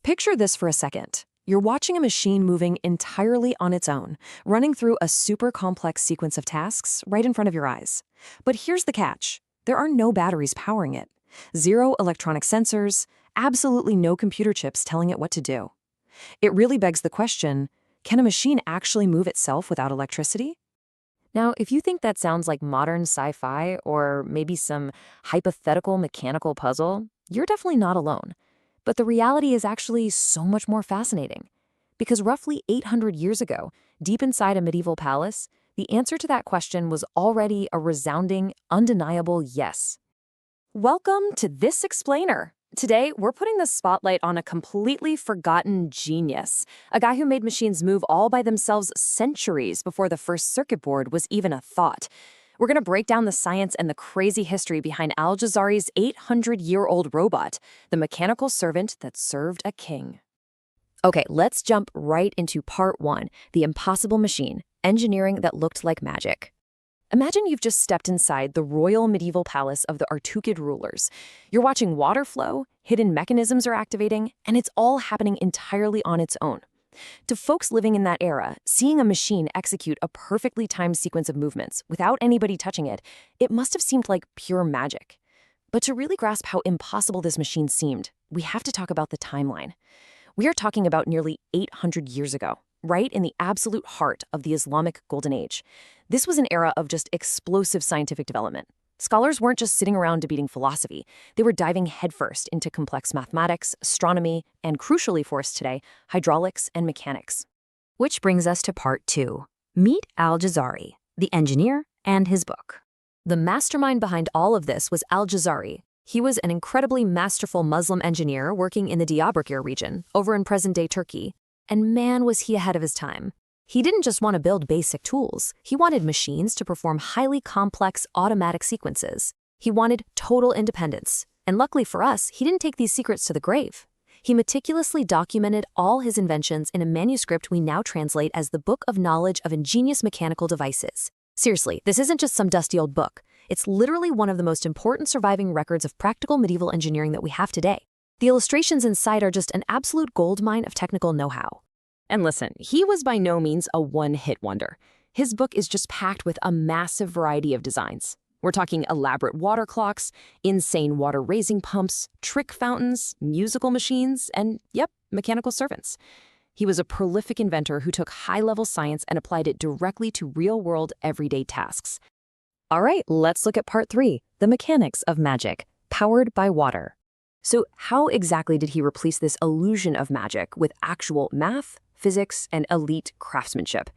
Picture this for a second. You're watching a machine moving entirely on its own, running through a super complex sequence of tasks right in front of your eyes. But here's the catch. There are no batteries powering it. Zero electronic sensors, absolutely no computer chips telling it what to do. It really begs the question, can a machine actually move itself without electricity? Now, if you think that sounds like modern sci-fi or maybe some hypothetical mechanical puzzle, you're definitely not alone. But the reality is actually so much more fascinating. Because roughly 800 years ago, deep inside a medieval palace, the answer to that question was already a resounding, undeniable yes. Welcome to This Explainer. Today, we're putting the spotlight on a completely forgotten genius, a guy who made machines move all by themselves centuries before the first circuit board was even a thought. We're going to break down the science and the crazy history behind Al-Jazari's 800-year-old robot, the mechanical servant that served a king. Okay, let's jump right into part one, the impossible machine, engineering that looked like magic. Imagine you've just stepped inside the royal medieval palace of the Artuqid rulers. You're watching water flow, hidden mechanisms are activating, and it's all happening entirely on its own. To folks living in that era, seeing a machine execute a perfectly timed sequence of movements without anybody touching it, it must have seemed like pure magic. But to really grasp how impossible this machine seemed, we have to talk about the timeline. We are talking about nearly 800 years ago, right in the absolute heart of the Islamic Golden Age. This was an era of just explosive scientific development. Scholars weren't just sitting around debating philosophy. They were diving headfirst into complex mathematics, astronomy, and crucially for us today, hydraulics and mechanics. Which brings us to part two. Meet Al-Jazari, the engineer, and his book. The mastermind behind all of this was Al-Jazari. He was an incredibly masterful Muslim engineer working in the Diyarbakir region, over in present-day Turkey. And man, was he ahead of his time. He didn't just want to build basic tools. He wanted machines to perform highly complex automatic sequences. He wanted total independence. And luckily for us, he didn't take these secrets to the grave. He meticulously documented all his inventions in a manuscript we now translate as the Book of Knowledge of Ingenious Mechanical Devices. Seriously, this isn't just some dusty old book. It's literally one of the most important surviving records of practical medieval engineering that we have today. The illustrations inside are just an absolute goldmine of technical know-how. And listen, he was by no means a one-hit wonder. His book is just packed with a massive variety of designs. We're talking elaborate water clocks, insane water-raising pumps, trick fountains, musical machines, and, yep, mechanical servants. He was a prolific inventor who took high-level science and applied it directly to real-world, everyday tasks. All right, let's look at part three, the mechanics of magic, powered by water. So how exactly did he replace this illusion of magic with actual math, physics, and elite craftsmanship?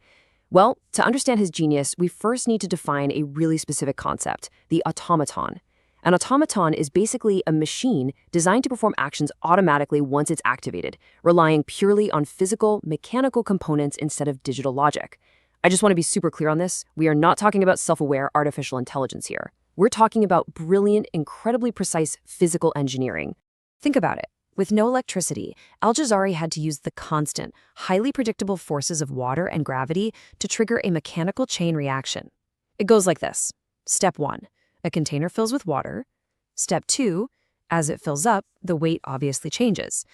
Well, to understand his genius, we first need to define a really specific concept, the automaton. An automaton is basically a machine designed to perform actions automatically once it's activated, relying purely on physical, mechanical components instead of digital logic. I just want to be super clear on this. We are not talking about self-aware artificial intelligence here. We're talking about brilliant, incredibly precise physical engineering. Think about it. With no electricity, Al-Jazari had to use the constant, highly predictable forces of water and gravity to trigger a mechanical chain reaction. It goes like this. Step 1, a container fills with water. Step 2, as it fills up, the weight obviously changes.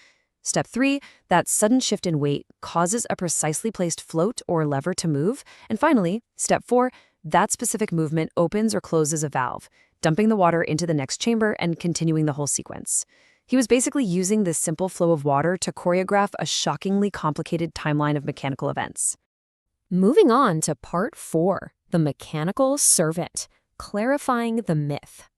Step 3, that sudden shift in weight causes a precisely placed float or lever to move. And finally, step 4, that specific movement opens or closes a valve, dumping the water into the next chamber and continuing the whole sequence. He was basically using this simple flow of water to choreograph a shockingly complicated timeline of mechanical events. Moving on to part 4, the mechanical servant, clarifying the myth.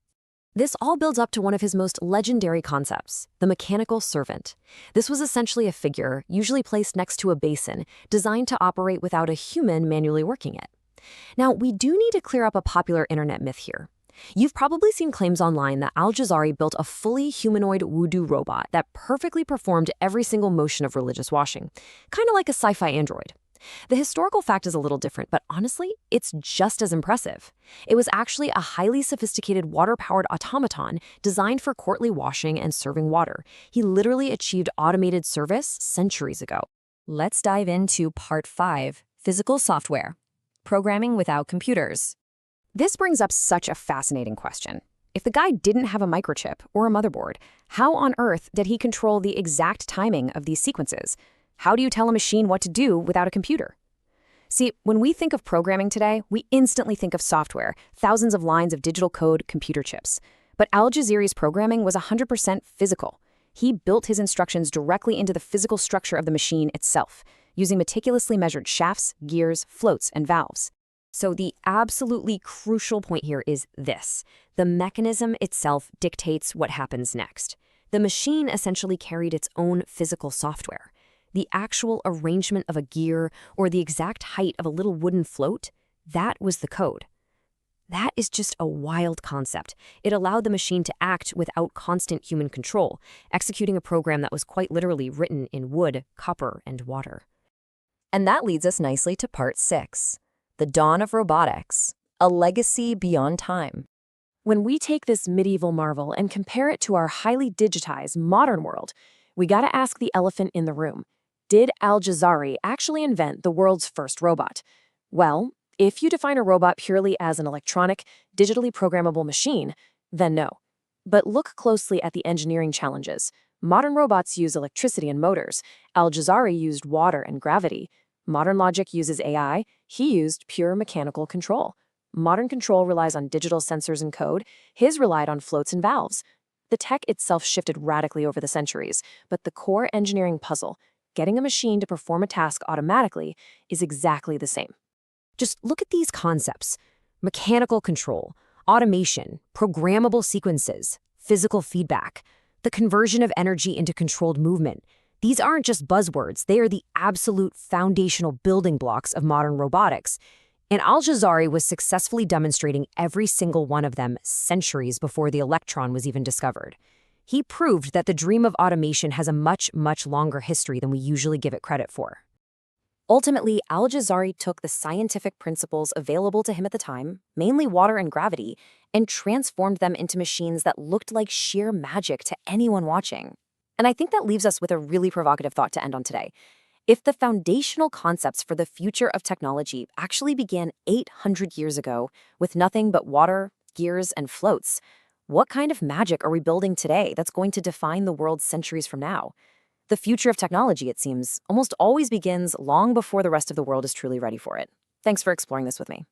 This all builds up to one of his most legendary concepts, the mechanical servant. This was essentially a figure, usually placed next to a basin, designed to operate without a human manually working it. Now, we do need to clear up a popular internet myth here. You've probably seen claims online that Al-Jazari built a fully humanoid wudu robot that perfectly performed every single motion of religious washing, kind of like a sci-fi android. The historical fact is a little different, but honestly, it's just as impressive. It was actually a highly sophisticated water-powered automaton designed for courtly washing and serving water. He literally achieved automated service centuries ago. Let's dive into part 5, physical software, programming without computers. This brings up such a fascinating question. If the guy didn't have a microchip or a motherboard, how on earth did he control the exact timing of these sequences? How do you tell a machine what to do without a computer? See, when we think of programming today, we instantly think of software, thousands of lines of digital code, computer chips. But Al-Jazari's programming was 100% physical. He built his instructions directly into the physical structure of the machine itself, using meticulously measured shafts, gears, floats, and valves. So the absolutely crucial point here is this. The mechanism itself dictates what happens next. The machine essentially carried its own physical software. The actual arrangement of a gear or the exact height of a little wooden float, that was the code. That is just a wild concept. It allowed the machine to act without constant human control, executing a program that was quite literally written in wood, copper, and water. And that leads us nicely to part 6. The dawn of robotics, a legacy beyond time. When we take this medieval marvel and compare it to our highly digitized modern world, we gotta ask the elephant in the room. Did Al-Jazari actually invent the world's first robot? Well, if you define a robot purely as an electronic, digitally programmable machine, then no. But look closely at the engineering challenges. Modern robots use electricity and motors. Al-Jazari used water and gravity. Modern logic uses AI. He used pure mechanical control. Modern control relies on digital sensors and code. His relied on floats and valves. The tech itself shifted radically over the centuries, but the core engineering puzzle, getting a machine to perform a task automatically, is exactly the same. Just look at these concepts: mechanical control, automation, programmable sequences, physical feedback, the conversion of energy into controlled movement. These aren't just buzzwords, they are the absolute foundational building blocks of modern robotics. And Al-Jazari was successfully demonstrating every single one of them centuries before the electron was even discovered. He proved that the dream of automation has a much, much longer history than we usually give it credit for. Ultimately, Al-Jazari took the scientific principles available to him at the time, mainly water and gravity, and transformed them into machines that looked like sheer magic to anyone watching. And I think that leaves us with a really provocative thought to end on today. If the foundational concepts for the future of technology actually began 800 years ago with nothing but water, gears, and floats, what kind of magic are we building today that's going to define the world centuries from now? The future of technology, it seems, almost always begins long before the rest of the world is truly ready for it. Thanks for exploring this with me.